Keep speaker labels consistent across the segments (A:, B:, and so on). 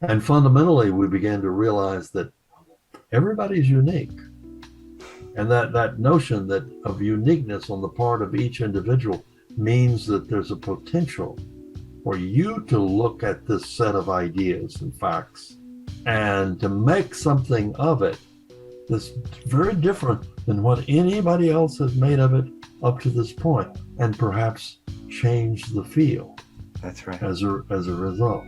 A: And fundamentally, we began to realize that everybody's unique. And that notion that of uniqueness on the part of each individual means that there's a potential for you to look at this set of ideas and facts and to make something of it that's very different than what anybody else has made of it up to this point, and perhaps change the field.
B: That's right.
A: As a result.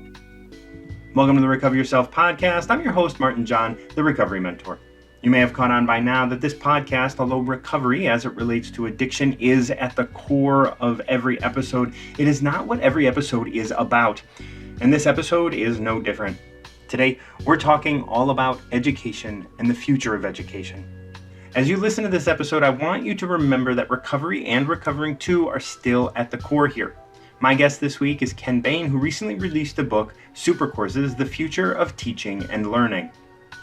B: Welcome to the Recover Yourself podcast. I'm your host, Martin John, the Recovery Mentor. You may have caught on by now that this podcast, although recovery as it relates to addiction is at the core of every episode, it is not what every episode is about. And this episode is no different. Today, we're talking all about education and the future of education. As you listen to this episode, I want you to remember that recovery and recovering too are still at the core here. My guest this week is Ken Bain, who recently released the book, Supercourses, The Future of Teaching and Learning.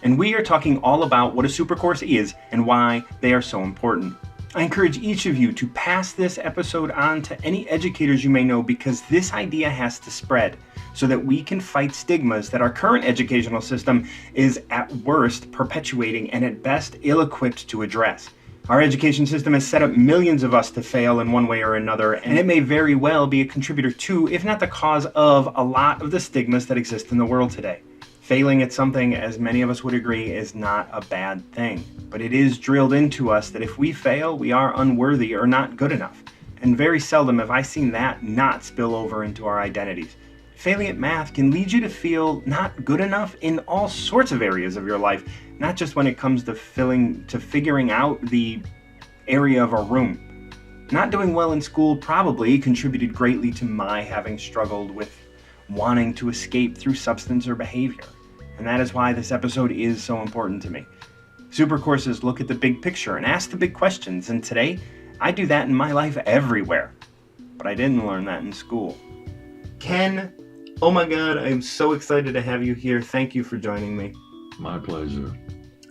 B: And we are talking all about what a supercourse is and why they are so important. I encourage each of you to pass this episode on to any educators you may know, because this idea has to spread so that we can fight stigmas that our current educational system is at worst perpetuating and at best ill-equipped to address. Our education system has set up millions of us to fail in one way or another, and it may very well be a contributor to, if not the cause of, a lot of the stigmas that exist in the world today. Failing at something, as many of us would agree, is not a bad thing, but it is drilled into us that if we fail, we are unworthy or not good enough. And very seldom have I seen that not spill over into our identities. Failing at math can lead you to feel not good enough in all sorts of areas of your life, not just when it comes to figuring out the area of a room. Not doing well in school probably contributed greatly to my having struggled with wanting to escape through substance or behavior. And that is why this episode is so important to me. Supercourses look at the big picture and ask the big questions, and today, I do that in my life everywhere. But I didn't learn that in school. Ken, oh my God, I'm so excited to have you here. Thank you for joining me.
A: My pleasure.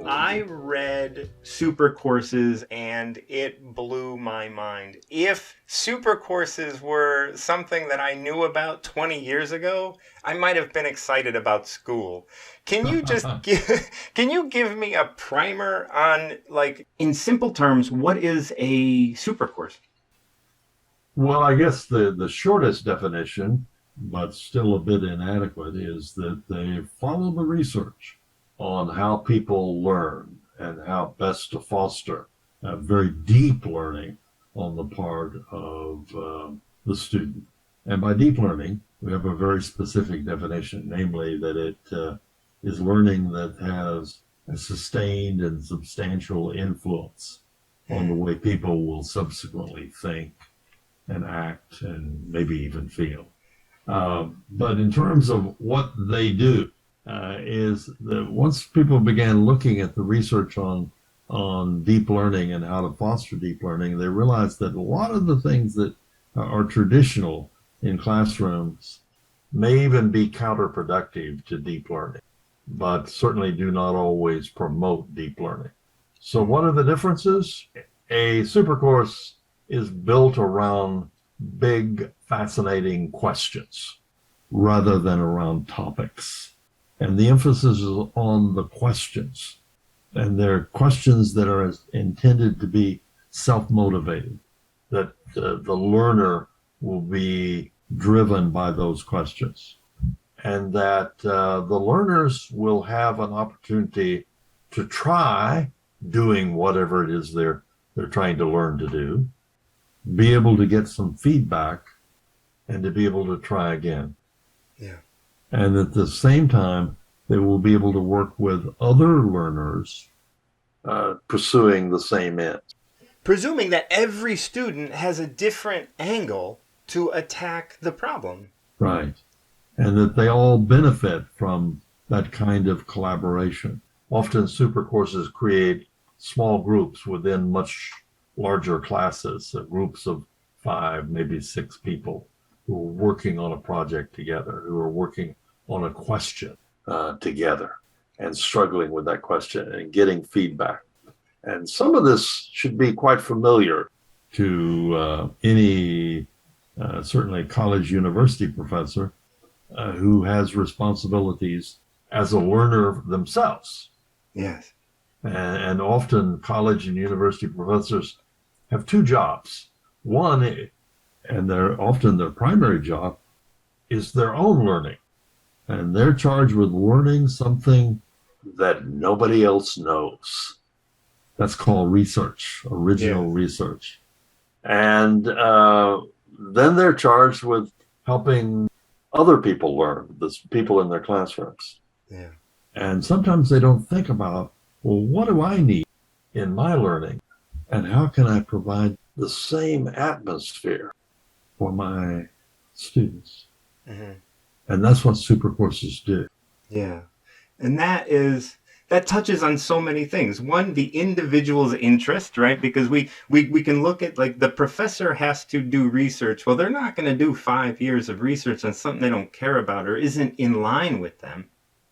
B: I read Supercourses and it blew my mind. If Supercourses were something that I knew about 20 years ago, I might have been excited about school. Can you just give me a primer on, like, in simple terms, what is a Supercourse?
A: Well, I guess the shortest definition, but still a bit inadequate, is that they follow the research on how people learn and how best to foster a very deep learning on the part of the student. And by deep learning, we have a very specific definition, namely that it is learning that has a sustained and substantial influence on the way people will subsequently think and act and maybe even feel. But in terms of what they do, is that once people began looking at the research on deep learning and how to foster deep learning, they realized that a lot of the things that are traditional in classrooms may even be counterproductive to deep learning, but certainly do not always promote deep learning. So what are the differences? A supercourse is built around big, fascinating questions rather than around topics. And the emphasis is on the questions. And they're questions that are intended to be self-motivated, that the learner will be driven by those questions. And that the learners will have an opportunity to try doing whatever it is they're trying to learn to do, be able to get some feedback, and to be able to try again.
B: Yeah.
A: And at the same time, they will be able to work with other learners pursuing the same end.
B: Presuming that every student has a different angle to attack the problem.
A: Right. And that they all benefit from that kind of collaboration. Often supercourses create small groups within much larger classes, groups of 5, maybe 6 people who are working on a project together, who are working on a question together and struggling with that question and getting feedback. And some of this should be quite familiar to any, certainly college university professor who has responsibilities as a learner themselves.
B: Yes.
A: And often college and university professors have two jobs. One, and often their primary job, is their own learning. And they're charged with learning something that nobody else knows. That's called research, original
B: Yes.
A: research. And then they're charged with helping other people learn, the people in their classrooms.
B: Yeah.
A: And sometimes they don't think about, well, what do I need in my learning? And how can I provide the same atmosphere for my students?
B: Mm-hmm.
A: And that's what super courses do.
B: Yeah. And that touches on so many things. One, the individual's interest, right? Because we can look at, like, the professor has to do research. Well, they're not going to do 5 years of research on something they don't care about or isn't in line with them.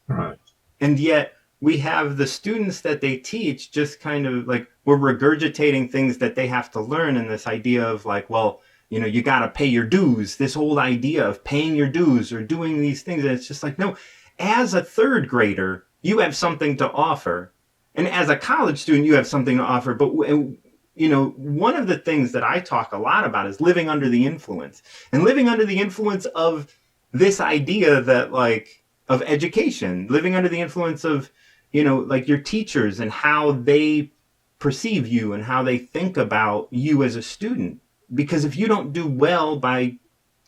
A: Right.
B: And yet we have the students that they teach just kind of like, we're regurgitating things that they have to learn. And this idea of like, well, you got to pay your dues, this whole idea of paying your dues or doing these things. And it's just like, no, as a third grader, you have something to offer. And as a college student, you have something to offer. But, one of the things that I talk a lot about is living under the influence, and living under the influence of this idea that, like, of education, living under the influence of, like, your teachers and how they perceive you and how they think about you as a student. Because if you don't do well by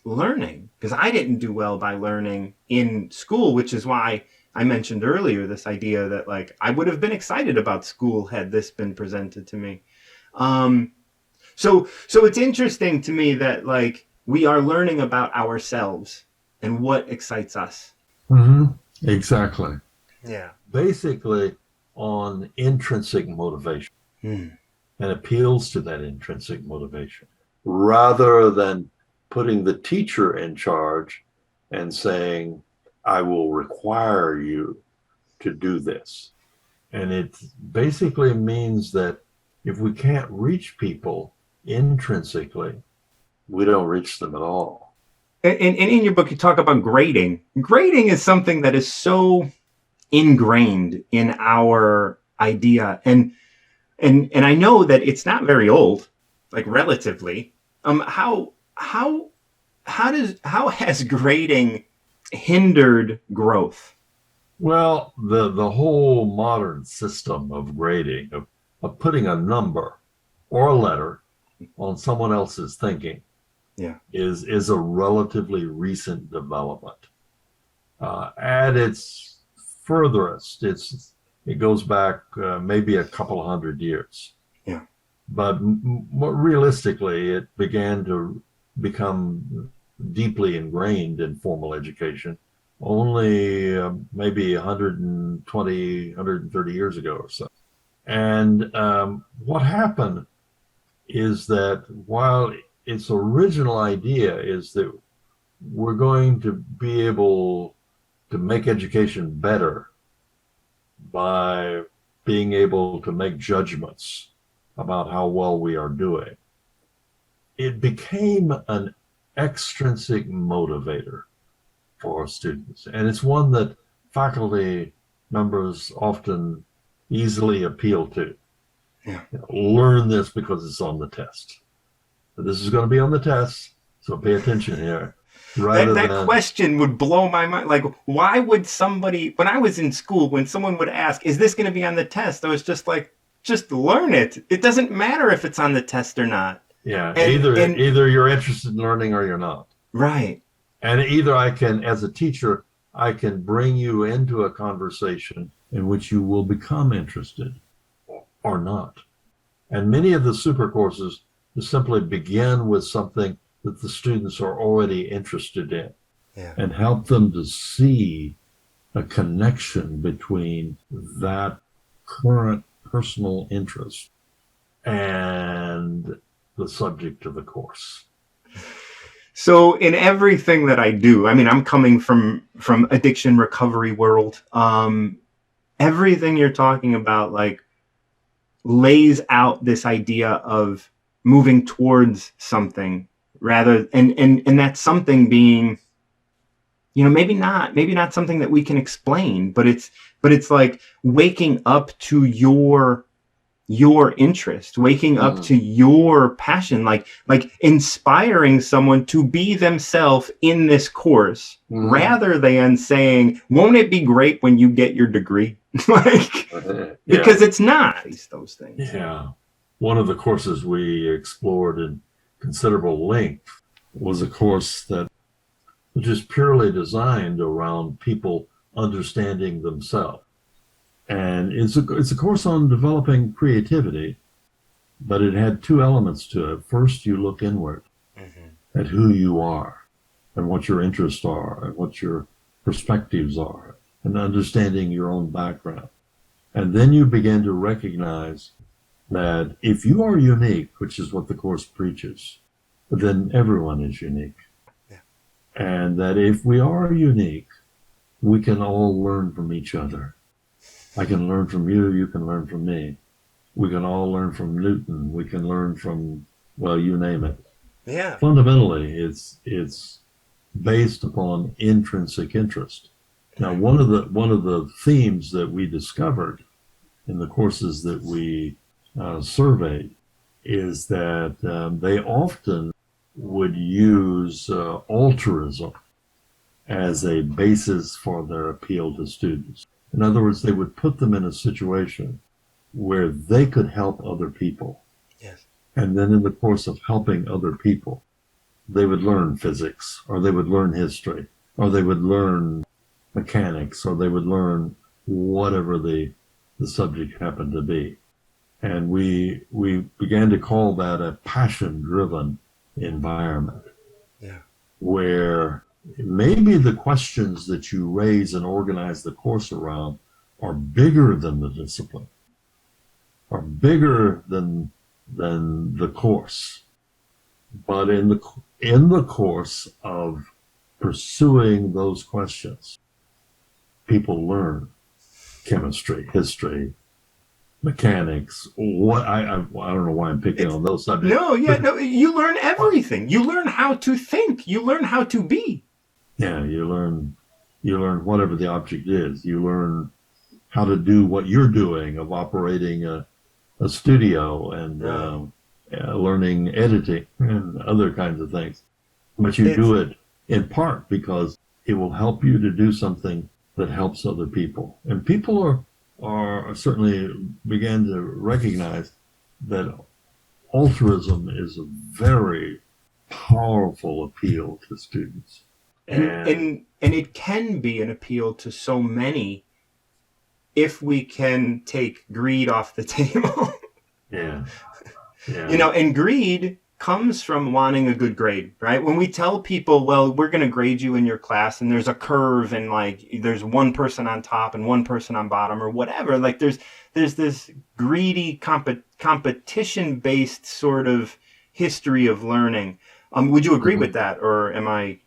B: learning, because I didn't do well by learning in school, which is why I mentioned earlier this idea that, like, I would have been excited about school had this been presented to me. So it's interesting to me that, like, we are learning about ourselves and what excites us.
A: Mm-hmm. Exactly.
B: Yeah.
A: Basically, on intrinsic motivation, and appeals to that intrinsic motivation, rather than putting the teacher in charge and saying, I will require you to do this. And it basically means that if we can't reach people intrinsically, we don't reach them at all.
B: And in your book, you talk about grading. Grading is something that is so ingrained in our idea. And I know that it's not very old, like, relatively. How has grading hindered growth?
A: Well, the whole modern system of grading, of putting a number or a letter on someone else's thinking, is a relatively recent development. At its furthest, it goes back maybe a couple of 100 years.
B: Yeah.
A: But more realistically, it began to become deeply ingrained in formal education only maybe 120, 130 years ago or so. And what happened is that while its original idea is that we're going to be able to make education better by being able to make judgments about how well we are doing, it became an extrinsic motivator for students. And it's one that faculty members often easily appeal to.
B: Yeah.
A: Learn this because it's on the test. This is going to be on the test, so pay attention here.
B: That question would blow my mind. Like, why would somebody, when I was in school, when someone would ask, is this going to be on the test? I was just like, just learn it. It doesn't matter if it's on the test or not.
A: Yeah, either you're interested in learning or you're not.
B: Right.
A: And either I can, as a teacher, I can bring you into a conversation in which you will become interested or not. And many of the super courses simply begin with something that the students are already interested in, and help them to see a connection between that current personal interest and the subject of the course.
B: So in everything that I do, I mean, I'm coming from addiction recovery world. Everything you're talking about, like, lays out this idea of moving towards something rather, and that something being maybe not something that we can explain, but it's like waking up to your interest, waking up to your passion, like inspiring someone to be themselves in this course, rather than saying, won't it be great when you get your degree? Like, because it's not those things.
A: Yeah. One of the courses we explored in considerable length was a course that was just purely designed around people understanding themselves. And it's a course on developing creativity, but it had two elements to it. First, you look inward at who you are and what your interests are and what your perspectives are, and understanding your own background. And then you begin to recognize that if you are unique, which is what the course preaches, then everyone is unique.
B: Yeah.
A: And that if we are unique, we can all learn from each other. I can learn from you, you can learn from me. We can all learn from Newton. We can learn from, well, you name it.
B: Yeah.
A: Fundamentally, it's based upon intrinsic interest. Now, one of the themes that we discovered in the courses that we surveyed is that they often would use altruism as a basis for their appeal to students. In other words, they would put them in a situation where they could help other people.
B: Yes.
A: And then in the course of helping other people, they would learn physics, or they would learn history, or they would learn mechanics, or they would learn whatever the subject happened to be. And we began to call that a passion-driven environment.
B: Yeah.
A: Where maybe the questions that you raise and organize the course around are bigger than the discipline, are bigger than the course. But in the course of pursuing those questions, people learn chemistry, history, mechanics. What I don't know why I'm picking on those subjects.
B: No, you learn everything. You learn how to think. You learn how to be.
A: Yeah, you learn whatever the object is. You learn how to do what you're doing of operating a studio and learning editing and other kinds of things. But you do it in part because it will help you to do something that helps other people. And people are certainly began to recognize that altruism is a very powerful appeal to students.
B: And it can be an appeal to so many if we can take greed off the table.
A: Yeah.
B: And greed comes from wanting a good grade, right? When we tell people, well, we're going to grade you in your class and there's a curve and like there's one person on top and one person on bottom or whatever, like there's this greedy competition-based sort of history of learning. Would you agree with that, or am I?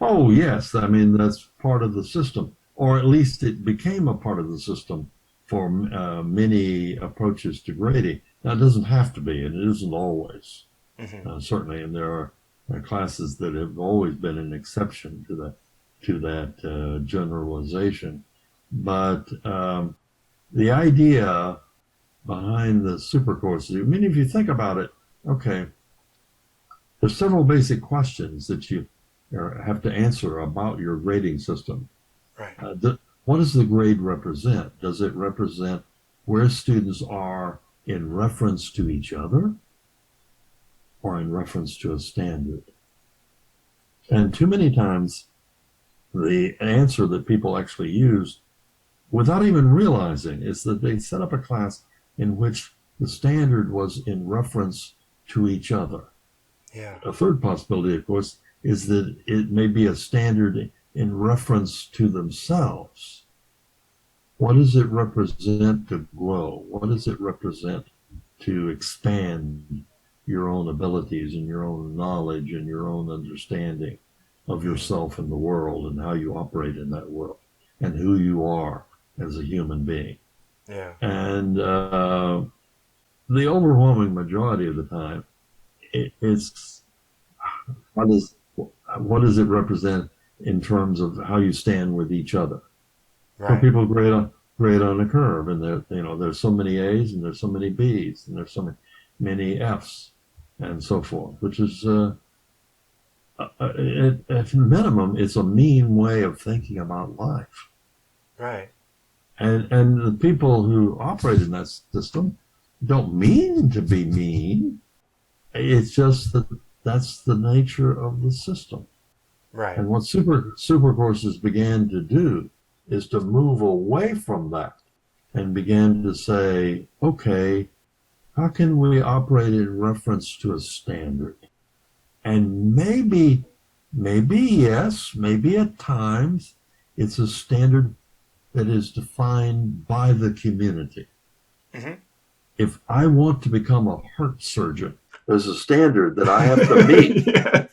A: Oh, yes. I mean, that's part of the system, or at least it became a part of the system for many approaches to grading. Now, it doesn't have to be, and it isn't always. Certainly, and there are classes that have always been an exception to that generalization. But the idea behind the super courses, I mean, if you think about it, okay, there's several basic questions that you have to answer about your grading system.
B: Right.
A: What does the grade represent? Does it represent where students are in reference to each other, or in reference to a standard? And too many times, the answer that people actually use, without even realizing, is that they set up a class in which the standard was in reference to each other.
B: Yeah.
A: A third possibility, of course, is that it may be a standard in reference to themselves. What does it represent to grow? What does it represent to expand your own abilities and your own knowledge and your own understanding of yourself and the world and how you operate in that world and who you are as a human being?
B: Yeah.
A: And the overwhelming majority of the time, it's what does it represent in terms of how you stand with each other. So
B: Right.
A: people grade on a curve, and there's so many A's and there's so many B's and there's so many F's and so forth, which is at minimum, it's a mean way of thinking about life.
B: Right.
A: And the people who operate in that system don't mean to be mean. It's just that that's the nature of the system.
B: Right.
A: And what super courses began to do is to move away from that and began to say, okay, how can we operate in reference to a standard? And maybe yes, maybe at times it's a standard that is defined by the community.
B: Mm-hmm.
A: If I want to become a heart surgeon, there's a standard that I have to meet.
B: Yes.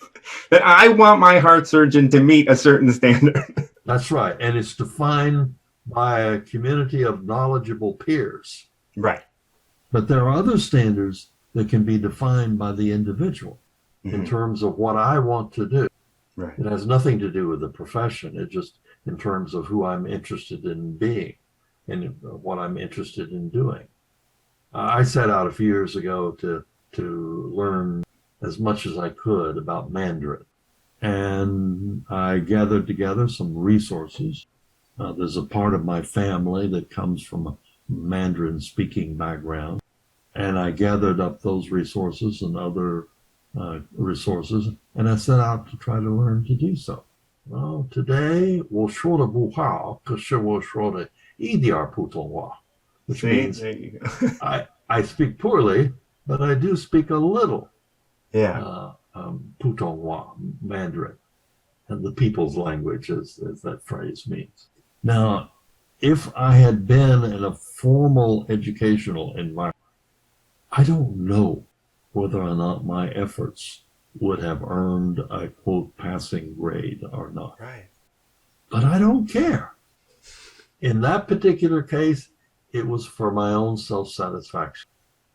B: That I want my heart surgeon to meet a certain standard.
A: That's right. And it's defined by a community of knowledgeable peers.
B: Right.
A: But there are other standards that can be defined by the individual in terms of what I want to do.
B: Right.
A: It has nothing to do with the profession. It's just in terms of who I'm interested in being and what I'm interested in doing. I set out a few years ago to learn as much as I could about Mandarin. And I gathered together some resources. There's a part of my family that comes from a Mandarin speaking background. And I gathered up those resources and other resources, and I set out to try to learn to do so. Well, today, 我说的不好，可是我说的一点普通话, which means
B: there you go.
A: I speak poorly, but I do speak a little
B: Yeah.
A: 普通话, Mandarin, and the people's language, as that phrase means. Now, if I had been in a formal educational environment, I don't know whether or not my efforts would have earned a quote passing grade or not.
B: Right.
A: But I don't care. In that particular case, it was for my own self-satisfaction.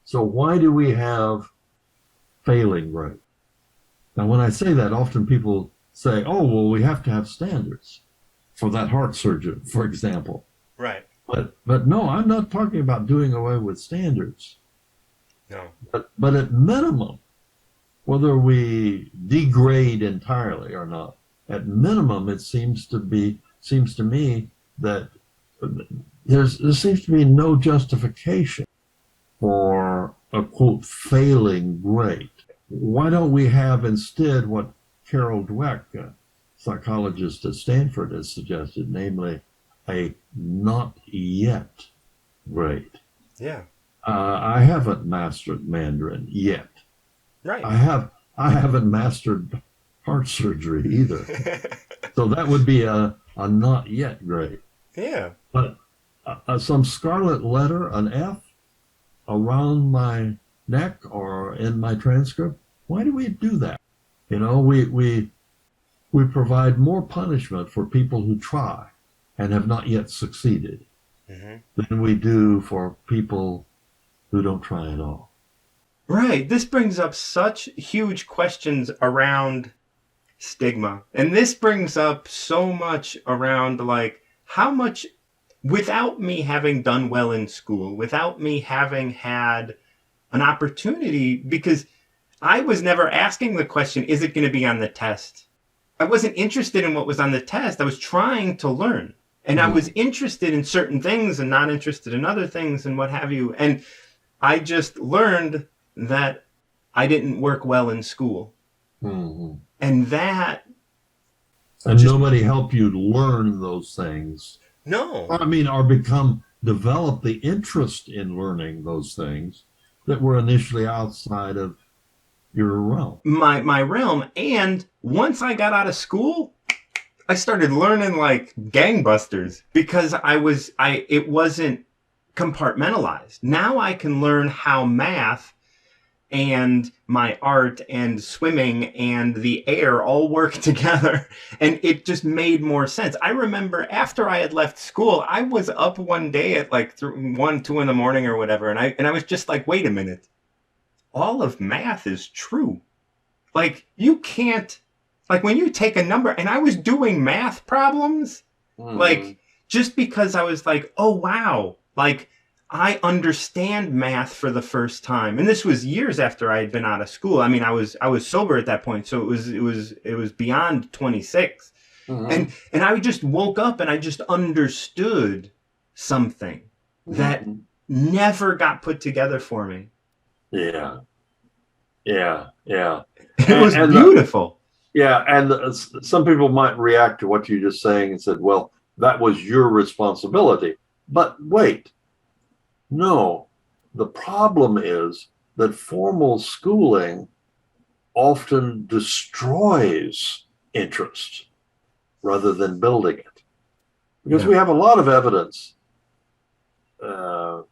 A: So why do we have failing grade? Now, when I say that, often people say, oh, well, we have to have standards for that heart surgeon, for example.
B: Right.
A: But no, I'm not talking about doing away with standards.
B: No.
A: But at minimum, whether we degrade entirely or not, at minimum, it seems to me that there seems to be no justification for a quote failing grade. Why don't we have instead what Carol Dweck, a psychologist at Stanford, has suggested, namely a not yet grade?
B: Yeah.
A: I haven't mastered Mandarin yet.
B: Right.
A: I haven't mastered heart surgery either. So that would be a not yet grade.
B: Yeah.
A: But some scarlet letter, an F, around my neck or in my transcript, why do we do that? You know, we provide more punishment for people who try and have not yet succeeded than we do for people who don't try at all.
B: Right. This brings up such huge questions around stigma. And this brings up so much around, like, how much, without me having done well in school, without me having had an opportunity, because I was never asking the question, is it going to be on the test? I wasn't interested in what was on the test. I was trying to learn. And I was interested in certain things and not interested in other things and what have you. And I just learned that I didn't work well in school.
A: Mm-hmm.
B: And that...
A: And nobody helped you learn those things.
B: No.
A: I mean, or develop the interest in learning those things that were initially outside of your realm.
B: My realm. And once I got out of school, I started learning like gangbusters because it wasn't compartmentalized. Now I can learn how math and my art and swimming and the air all work together, and it just made more sense. I remember after I had left school, I was up one day at like 1, 2 in the morning or whatever, and I was just like, wait a minute, all of math is true. Like, you can't Like when you take a number, and I was doing math problems,
A: Hmm.
B: like just because I was like, oh wow, like I understand math for the first time. And this was years after I had been out of school. I mean, I was sober at that point, so it was beyond 26. And
A: Hmm.
B: I just woke up and I just understood something that
A: Hmm.
B: never got put together for me.
A: Yeah, yeah, yeah.
B: It was
A: And
B: beautiful.
A: yeah, and some people might react to what you're just saying and said, "Well, that was your responsibility." But wait, no. The problem is that formal schooling often destroys interest rather than building it, because
B: Yeah.
A: we have a lot of evidence, uh,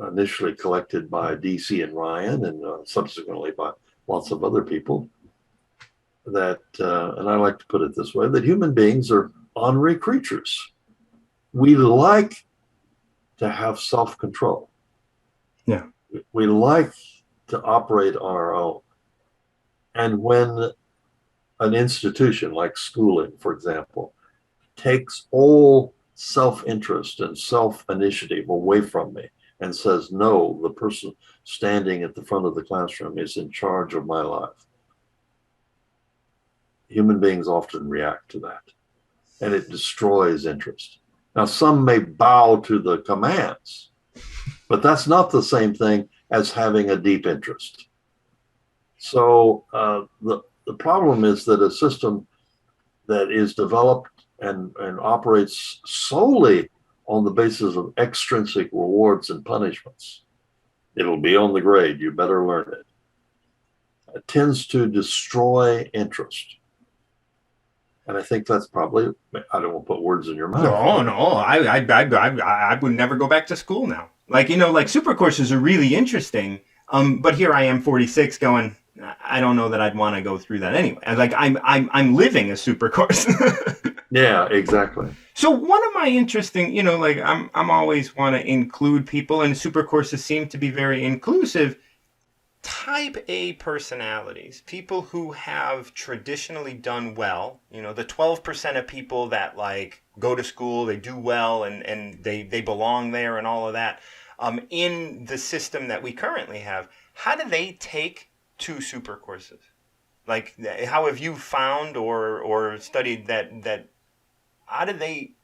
A: initially collected by DC and Ryan, and subsequently by lots of other people, that, and I like to put it this way, that human beings are ornery creatures. We like to have self control,
B: Yeah.
A: we like to operate on our own. And when an institution like schooling, for example, takes all self interest and self initiative away from me and says, no, the person standing at the front of the classroom is in charge of my life, human beings often react to that, and it destroys interest. Now, some may bow to the commands, but that's not the same thing as having a deep interest. So the problem is that a system that is developed and operates solely on the basis of extrinsic rewards and punishments, it'll be on the grade, you better learn it tends to destroy interest. And I think that's probably, I don't want to put words in your mouth,
B: No,
A: but
B: no, I would never go back to school now. Like like super courses are really interesting. But here I am, 46, going. I don't know that I'd want to go through that anyway. Like I'm living a super course.
A: yeah, exactly.
B: So one of my interesting, like I'm always want to include people, and super courses seem to be very inclusive. Type A personalities, people who have traditionally done well, the 12% of people that like go to school, they do well, and they belong there and all of that. In the system that we currently have, how do they take two super courses? Like, how have you found or studied that how do they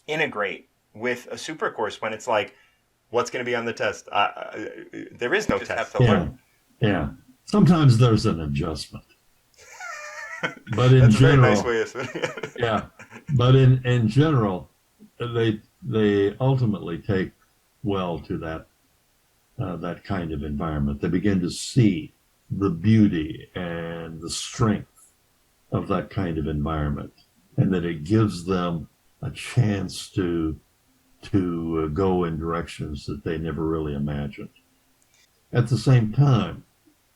B: integrate with a super course when it's like, what's going to be on the test? There is no
C: Just have
B: test.
C: to
A: Yeah,
C: learn.
A: yeah. Sometimes there's an adjustment, but in
B: That's a very nice
A: general,
B: way of saying it.
A: yeah, but in general, they ultimately take well to that kind of environment. They begin to see the beauty and the strength of that kind of environment, and that it gives them a chance to go in directions that they never really imagined. At the same time,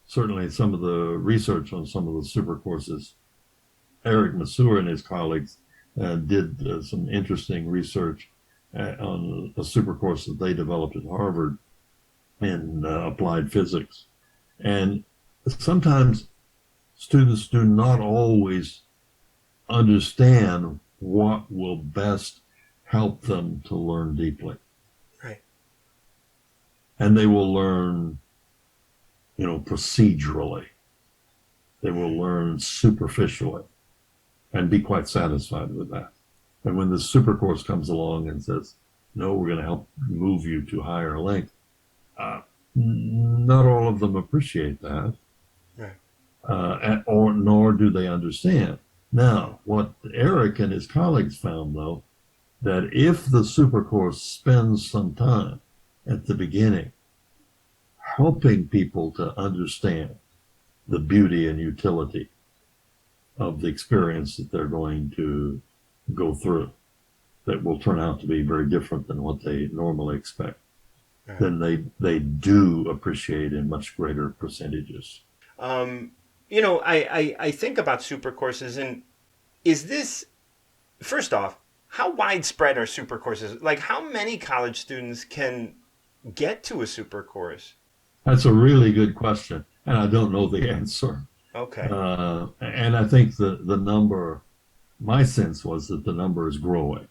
A: certainly some of the research on some of the super courses, Eric Masur and his colleagues did some interesting research on a super course that they developed at Harvard in applied physics. And sometimes students do not always understand what will best help them to learn deeply.
B: Right.
A: And they will learn, procedurally. They will learn superficially and be quite satisfied with that. And when the super course comes along and says, no, we're going to help move you to higher length, not all of them appreciate that,
B: Right.
A: or nor do they understand. Now, what Eric and his colleagues found, though, that if the supercourse spends some time at the beginning helping people to understand the beauty and utility of the experience that they're going to go through, that will turn out to be very different than what they normally expect,
B: Right.
A: then they do appreciate in much greater percentages.
B: Um, I think about super courses, and is this, first off, how widespread are super courses? Like, how many college students can get to a super course?
A: That's a really good question, and I don't know the answer.
B: Okay.
A: And I think the number, my sense was that the number is growing.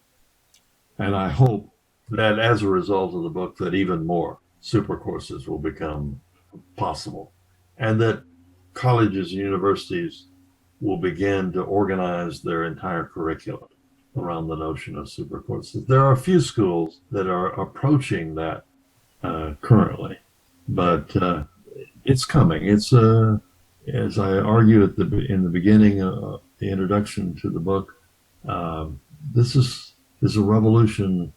A: And I hope that as a result of the book, that even more super courses will become possible, and that colleges and universities will begin to organize their entire curriculum around the notion of super courses. There are a few schools that are approaching that currently,
B: Yeah.
A: but it's coming. It's as I argue in the beginning of the introduction to the book, this is a revolution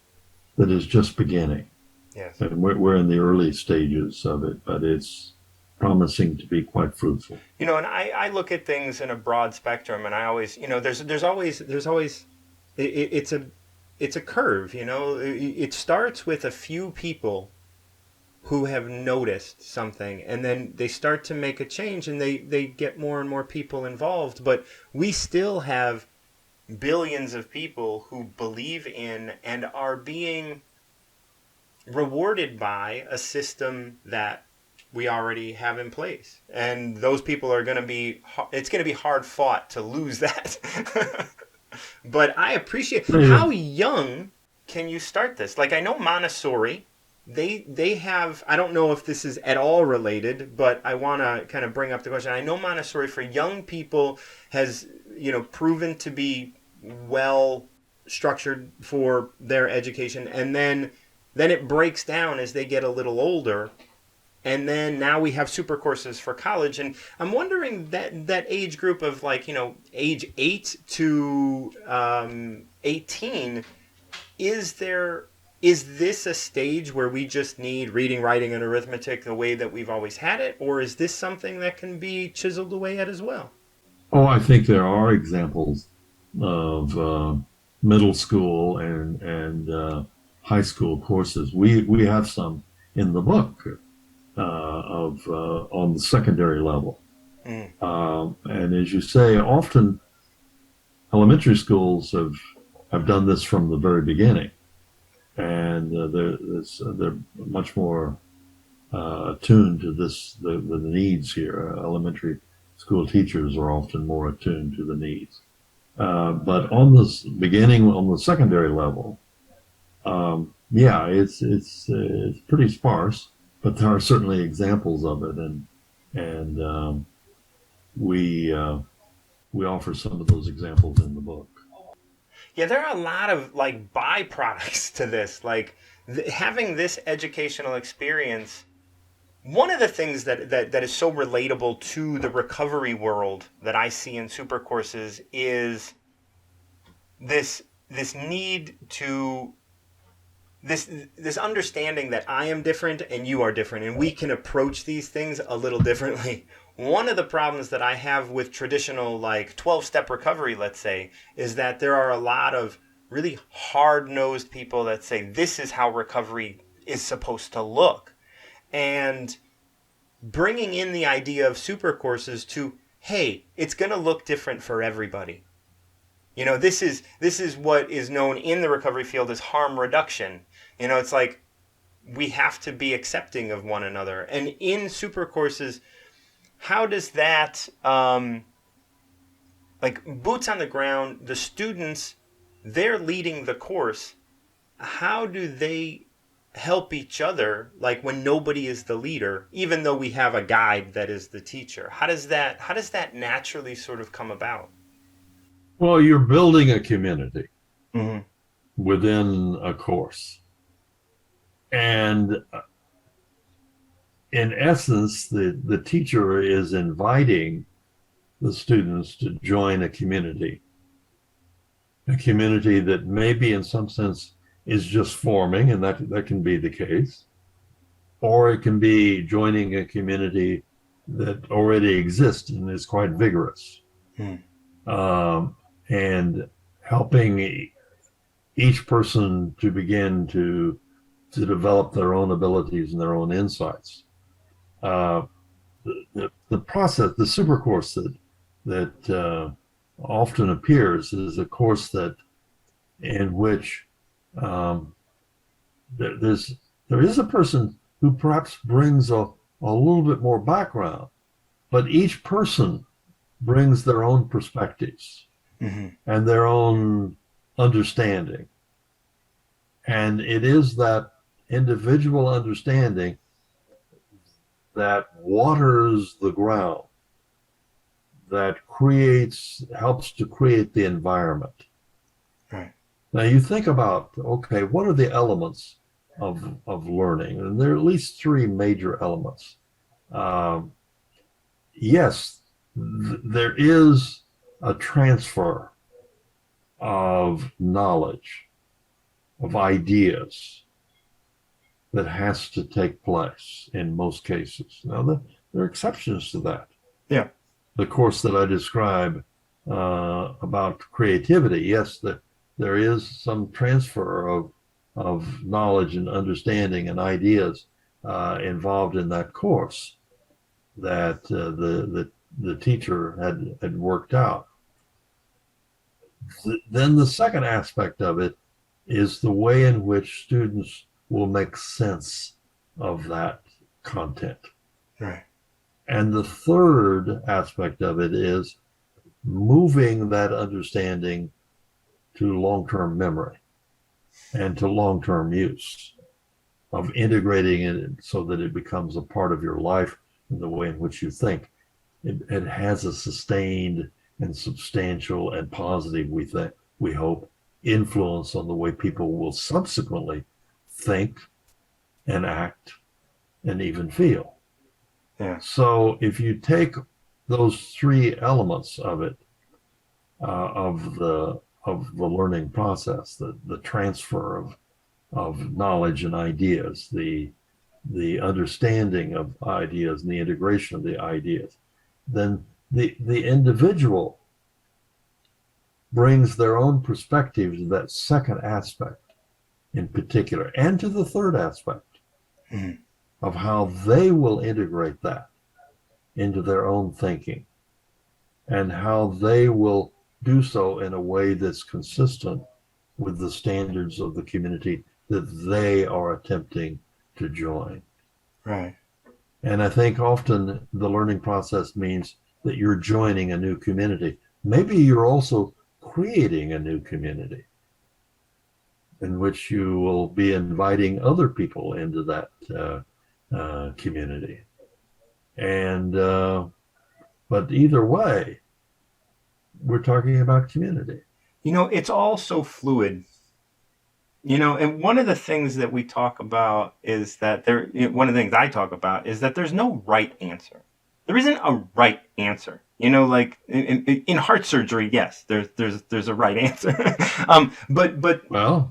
A: that is just beginning,
B: Yes.
A: and we're in the early stages of it, but it's promising to be quite fruitful.
B: And I look at things in a broad spectrum, and I always, there's always it's a curve. It starts with a few people who have noticed something, and then they start to make a change, and they get more and more people involved, but we still have billions of people who believe in and are being rewarded by a system that we already have in place, and those people are going to be, it's going to be hard fought to lose that. But I appreciate,
A: Yeah.
B: how young can you start this? Like, I know Montessori, they have, I don't know if this is at all related, but I want to kind of bring up the question. I know Montessori for young people has, proven to be well structured for their education, and then it breaks down as they get a little older, and then now we have super courses for college. And I'm wondering that age group of, like, age 8 to 18, is this a stage where we just need reading, writing, and arithmetic the way that we've always had it, or is this something that can be chiseled away at as well?
A: Oh, I think there are examples of middle school and high school courses. We have some in the book of on the secondary level,
B: Mm.
A: and as you say, often elementary schools have done this from the very beginning, and they're much more attuned to the needs here. Elementary school teachers are often more attuned to the needs. But on this beginning, on the secondary level, yeah, it's pretty sparse, but there are certainly examples of it, and we we offer some of those examples in the book.
B: Yeah, there are a lot of, like, byproducts to this. Like, having this educational experience, one of the things that is so relatable to the recovery world that I see in super courses is this need to, this understanding that I am different and you are different, and we can approach these things a little differently. One of the problems that I have with traditional, like, 12-step recovery, let's say, is that there are a lot of really hard-nosed people that say this is how recovery is supposed to look. And bringing in the idea of super courses to, hey, it's going to look different for everybody. This is what is known in the recovery field as harm reduction. It's like, we have to be accepting of one another. And in super courses, how does that, like, boots on the ground, the students, they're leading the course. How do they help each other, like, when nobody is the leader, even though we have a guide that is the teacher? How does that naturally sort of come about?
A: Well, you're building a community
B: Mm-hmm.
A: within a course, and in essence, the teacher is inviting the students to join a community that maybe in some sense is just forming, and that can be the case, or it can be joining a community that already exists and is quite vigorous,
B: Mm.
A: and helping each person to begin to develop their own abilities and their own insights. Uh, the process, the super course that often appears is a course that in which um, there is a person who perhaps brings a little bit more background, but each person brings their own perspectives
B: Mm-hmm.
A: and their own understanding. And it is that individual understanding that waters the ground, that helps to create the environment.
B: Right.
A: Now you think about, okay, what are the elements of learning? And there are at least three major elements. Um, yes, there is a transfer of knowledge, of ideas that has to take place in most cases. Now, there are exceptions to that.
B: Yeah.
A: The course that I describe about creativity, yes, there is some transfer of knowledge and understanding and ideas involved in that course that the teacher had worked out. Then the second aspect of it is the way in which students will make sense of that content.
B: Right.
A: And the third aspect of it is moving that understanding to long-term memory and to long-term use, of integrating it so that it becomes a part of your life and the way in which you think. It has a sustained and substantial and positive, we hope, influence on the way people will subsequently think and act and even feel.
B: Yeah.
A: So if you take those three elements of it, of the learning process, the transfer of knowledge and ideas, the understanding of ideas and the integration of the ideas, then the individual brings their own perspective to that second aspect in particular, and to the third aspect
B: Mm-hmm.
A: of how they will integrate that into their own thinking and how they will do so in a way that's consistent with the standards of the community that they are attempting to join.
B: Right.
A: And I think often the learning process means that you're joining a new community. Maybe you're also creating a new community in which you will be inviting other people into that community. And but either way, we're talking about community.
B: It's all so fluid. And one of the things that we talk about is that one of the things I talk about is that there's no right answer. There isn't a right answer. Like in heart surgery, yes, there's a right answer. But
A: Well,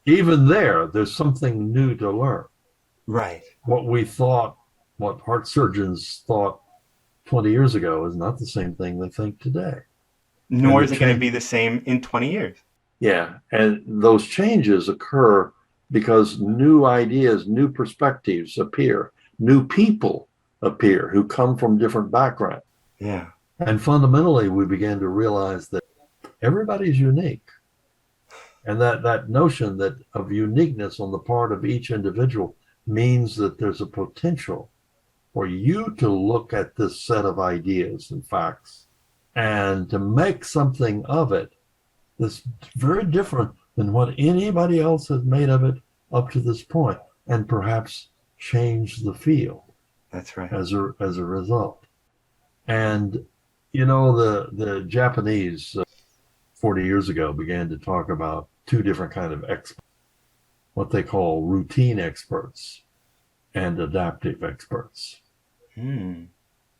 A: even there's something new to learn.
B: right.
A: What heart surgeons thought 20 years ago is not the same thing they think today.
B: Nor is it going to be the same in 20 years.
A: Yeah, and those changes occur because new ideas, new perspectives appear, new people appear who come from different backgrounds.
B: Yeah.
A: And fundamentally, we began to realize that everybody's unique. And that notion that of uniqueness on the part of each individual means that there's a potential for you to look at this set of ideas and facts and to make something of it that's very different than what anybody else has made of it up to this point, and perhaps change the field.
B: That's right.
A: As a result. And the Japanese 40 years ago began to talk about two different kind of experts, what they call routine experts and adaptive experts.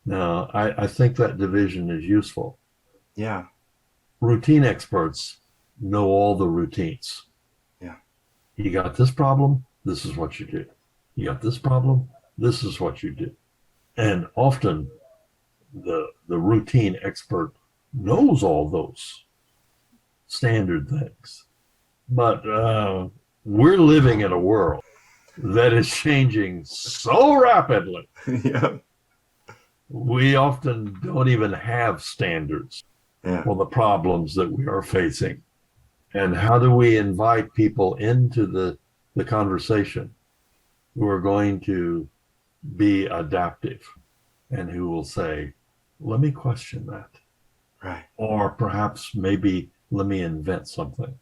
A: Now, I think that division is useful.
B: Yeah.
A: Routine experts know all the routines.
B: Yeah.
A: You got this problem, this is what you do. You got this problem, this is what you do. And often the routine expert knows all those standard things. But we're living in a world that is changing so rapidly.
B: Yeah.
A: We often don't even have standards for the problems that we are facing. And how do we invite people into the conversation who are going to be adaptive and who will say, let me question that.
B: Right.
A: Or perhaps maybe let me invent something.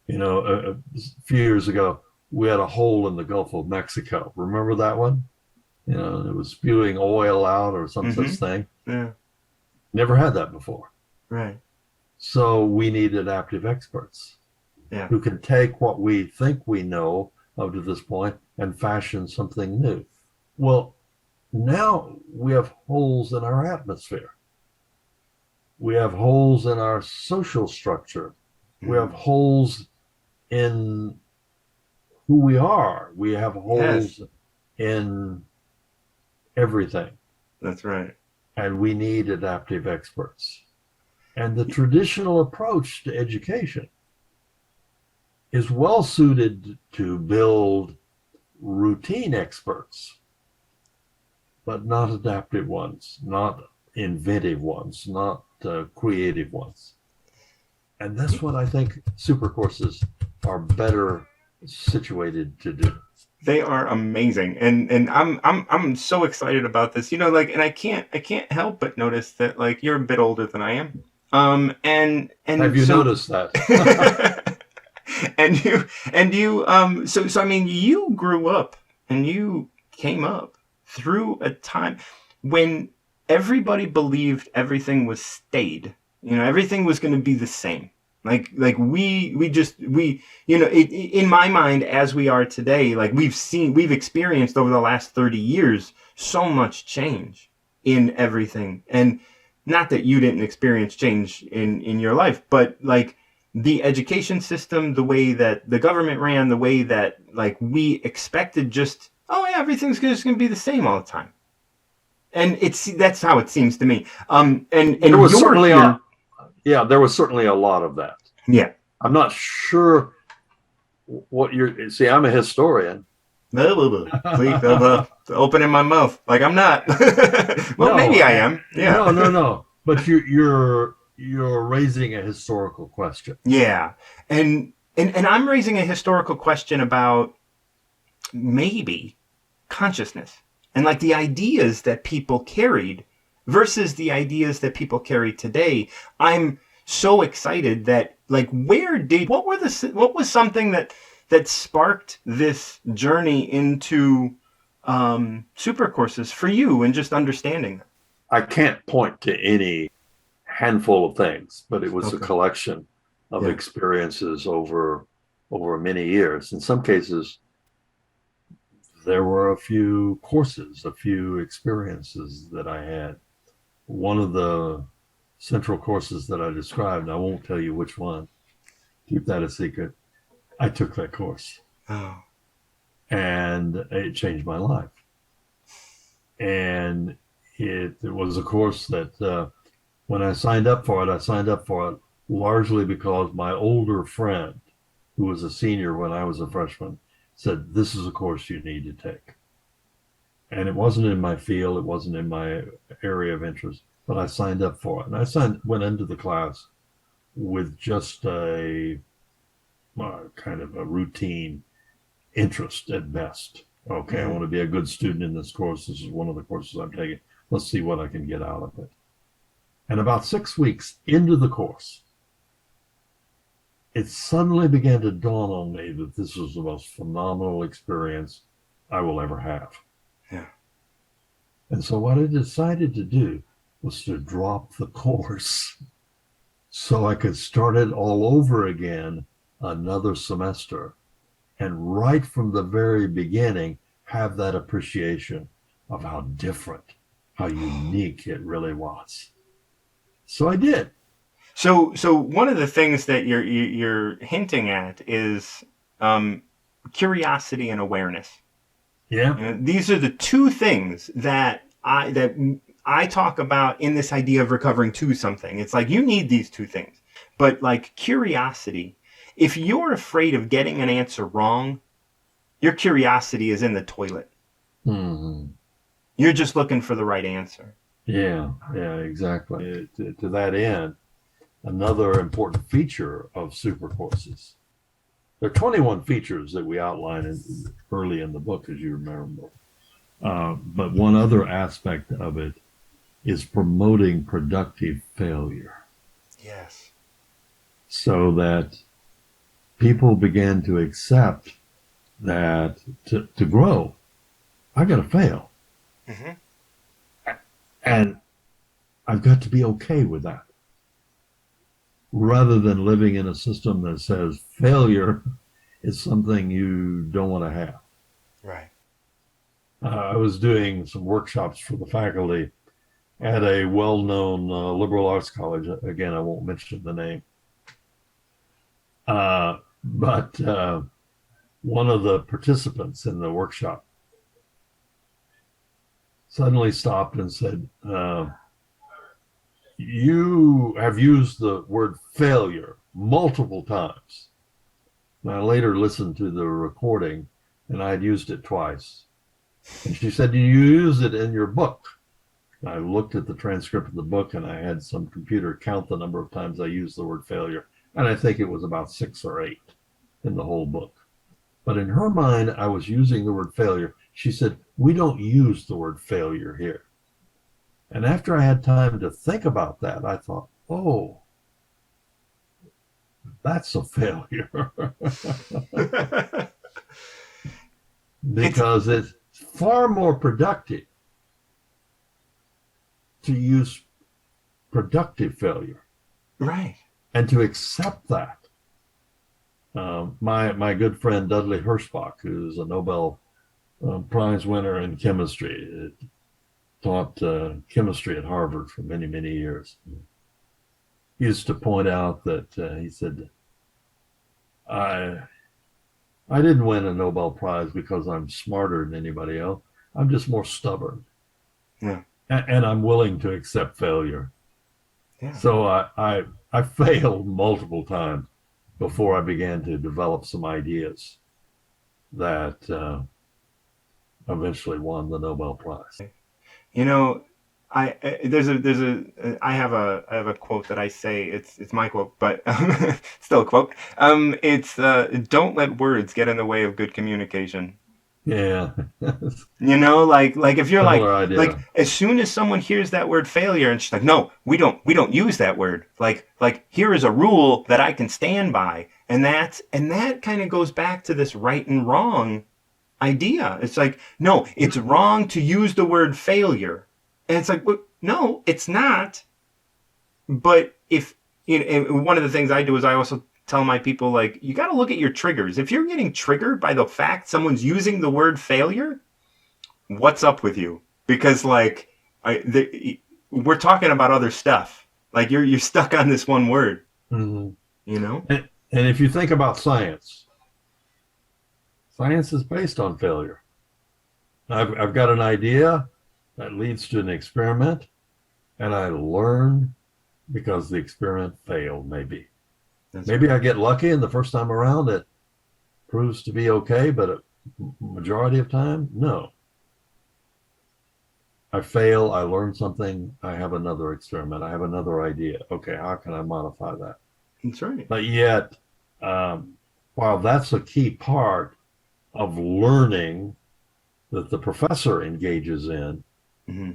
A: A few years ago, we had a hole in the Gulf of Mexico. Remember that one? It was spewing oil out or some such thing.
B: Yeah.
A: Never had that before.
B: Right.
A: So we need adaptive experts who can take what we think we know up to this point and fashion something new. Well, now we have holes in our atmosphere. We have holes in our social structure. We have holes in who we are. We have holes in everything.
B: That's right.
A: And we need adaptive experts. And the traditional approach to education is well suited to build routine experts, but not adaptive ones, not inventive ones, not creative ones. And that's what I think super courses are better situated to do.
B: They are amazing, and I'm so excited about this. And I can't help but notice that you're a bit older than I am. And
A: have you noticed that?
B: So I mean, you grew up and you came up through a time when everybody believed everything was stayed. Everything was going to be the same. In my mind, as we are today, we've experienced over the last 30 years so much change in everything. And not that you didn't experience change in your life, but the education system, the way that the government ran, the way that we expected everything's just going to be the same all the time. And that's how it seems to me. And
A: there was certainly there was certainly a lot of that.
B: Yeah.
A: I'm not sure what see, I'm a historian.
B: Please, opening my mouth like I'm not. Well, no, maybe I am. Yeah.
A: No. But you're raising a historical question.
B: Yeah. And I'm raising a historical question about maybe consciousness and the ideas that people carried versus the ideas that people carry today. I'm so excited that what was something that sparked this journey into super courses for you and just understanding them?
A: I can't point to any handful of things, but it was a collection of experiences over many years. In some cases, there were a few courses, a few experiences that I had. One of the central courses that I described, I won't tell you which one, keep that a secret. I took that course.
B: Oh.
A: And it changed my life. And it was a course that when I signed up for it largely because my older friend, who was a senior when I was a freshman, said, this is a course you need to take. And it wasn't in my field, it wasn't in my area of interest, but I signed up for it. And went into the class with just a kind of a routine interest at best. Okay, I want to be a good student in this course. This is one of the courses I'm taking. Let's see what I can get out of it. And about 6 weeks into the course, it suddenly began to dawn on me that this was the most phenomenal experience I will ever have.
B: Yeah.
A: And so what I decided to do was to drop the course so I could start it all over again another semester. And right from the very beginning, have that appreciation of how different, how unique it really was. So I did.
B: So one of the things that you're hinting at is curiosity and awareness.
A: Yeah.
B: These are the two things that I talk about in this idea of recovering to something. It's you need these two things. But curiosity, if you're afraid of getting an answer wrong, your curiosity is in the toilet.
A: Mm-hmm.
B: You're just looking for the right answer.
A: Yeah, exactly. To that end, another important feature of super courses. There are 21 features that we outline early in the book, as you remember. But one other aspect of it is promoting productive failure
B: Yes.
A: so that people began to accept that to grow, I got to fail.
B: Mm-hmm.
A: And I've got to be okay with that. Rather than living in a system that says failure is something you don't want to have.
B: Right.
A: I was doing some workshops for the faculty at a well-known liberal arts college. Again, I won't mention the name. But one of the participants in the workshop suddenly stopped and said, you have used the word failure multiple times. And I later listened to the recording and I had used it twice. And she said, you use it in your book. I looked at the transcript of the book and I had some computer count the number of times I used the word failure. And I think it was about 6 or 8 in the whole book. But in her mind, I was using the word failure. She said, we don't use the word failure here. And after I had time to think about that, I thought, oh, that's a failure. Because it's far more productive to use productive failure.
B: Right.
A: And to accept that. My good friend Dudley Hirschbach, who's a Nobel Prize winner in chemistry, taught chemistry at Harvard for many, many years. He used to point out that he said, I didn't win a Nobel Prize because I'm smarter than anybody else. I'm just more stubborn.
B: Yeah.
A: And I'm willing to accept failure.
B: Yeah.
A: So I failed multiple times before I began to develop some ideas that eventually won the Nobel Prize.
B: You know, I have a quote that I say. It's my quote, but still a quote. It's don't let words get in the way of good communication.
A: Yeah.
B: You know, like if you're
A: Similar idea.
B: like as soon as someone hears that word failure and she's like, no, we don't use that word. Like here is a rule that I can stand by, and that kind of goes back to this right and wrong idea. It's like, no, it's wrong to use the word failure, and it's like, well, no, it's not. But if one of the things I do is I also tell my people, like, you got to look at your triggers. If you're getting triggered by the fact someone's using the word failure, what's up with you? Because like we're talking about other stuff. Like you're stuck on this one word.
A: Mm-hmm.
B: You know?
A: And if you think about science is based on failure. I've got an idea that leads to an experiment, and I learn because the experiment failed, maybe. Maybe I get lucky and the first time around it proves to be okay, but a majority of time, no. I fail, I learn something, I have another experiment, I have another idea. Okay, how can I modify that?
B: That's right.
A: But yet, while that's a key part of learning that the professor engages in,
B: mm-hmm.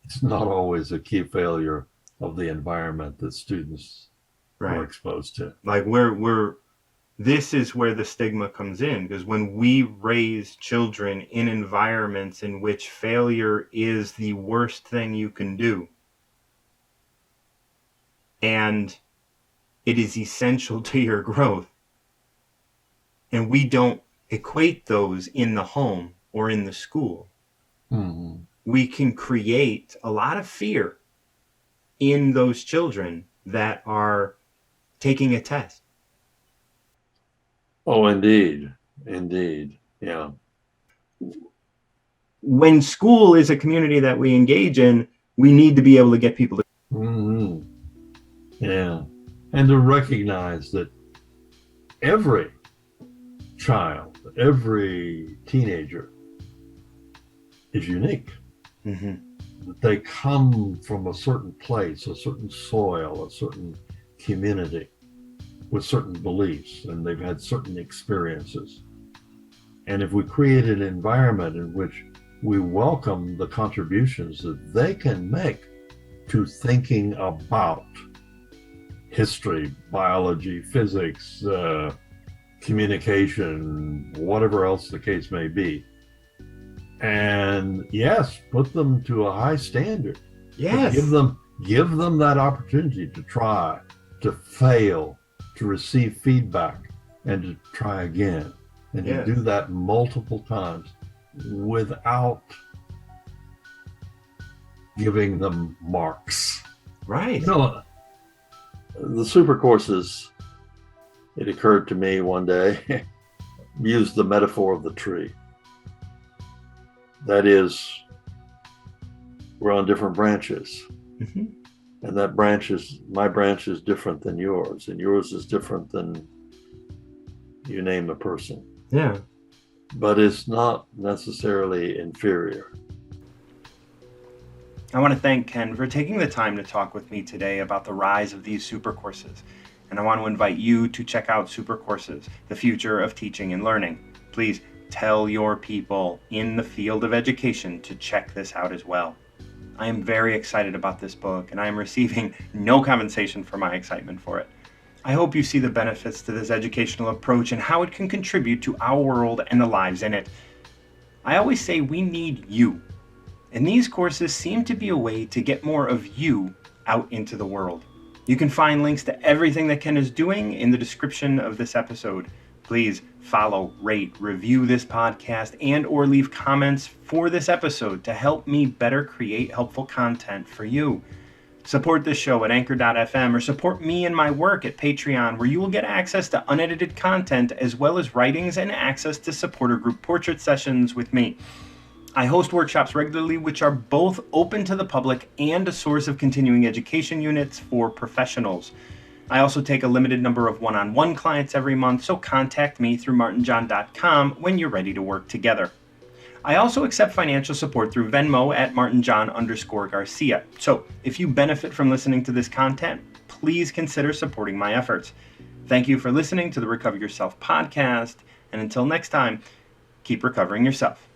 A: It's not always a key failure of the environment that students are exposed to.
B: Like this is where the stigma comes in, because when we raise children in environments in which failure is the worst thing you can do, and it is essential to your growth, and we don't equate those in the home or in the school,
A: mm-hmm.
B: we can create a lot of fear in those children that are taking a test.
A: Oh, indeed. Indeed. Yeah.
B: When school is a community that we engage in, we need to be able to get people to.
A: Mm-hmm. Yeah. And to recognize that every child, every teenager is unique.
B: Mm-hmm.
A: That they come from a certain place, a certain soil, a certain community with certain beliefs, and they've had certain experiences. And if we create an environment in which we welcome the contributions that they can make to thinking about history, biology, physics, communication, whatever else the case may be. And yes, put them to a high standard.
B: Yes.
A: Give them that opportunity to try, to fail, to receive feedback, and to try again, and
B: Yes.
A: to do that multiple times without giving them marks.
B: Right.
A: You know, the super courses, it occurred to me one day, use the metaphor of the tree. That is, we're on different branches.
B: Mm-hmm.
A: And my branch is different than yours, and yours is different than you name a person.
B: Yeah.
A: But it's not necessarily inferior.
B: I want to thank Ken for taking the time to talk with me today about the rise of these super courses. And I want to invite you to check out Super Courses, the future of teaching and learning. Please tell your people in the field of education to check this out as well. I am very excited about this book, and I am receiving no compensation for my excitement for it. I hope you see the benefits to this educational approach and how it can contribute to our world and the lives in it. I always say we need you, and these courses seem to be a way to get more of you out into the world. You can find links to everything that Ken is doing in the description of this episode. Please follow, rate, review this podcast, and or leave comments for this episode to help me better create helpful content for you. Support this show at anchor.fm or support me and my work at Patreon, where you will get access to unedited content as well as writings and access to supporter group portrait sessions with me. I host workshops regularly, which are both open to the public and a source of continuing education units for professionals. I also take a limited number of one-on-one clients every month, so contact me through martinjohn.com when you're ready to work together. I also accept financial support through Venmo at martinjohn_Garcia. So if you benefit from listening to this content, please consider supporting my efforts. Thank you for listening to the Recover Yourself podcast, and until next time, keep recovering yourself.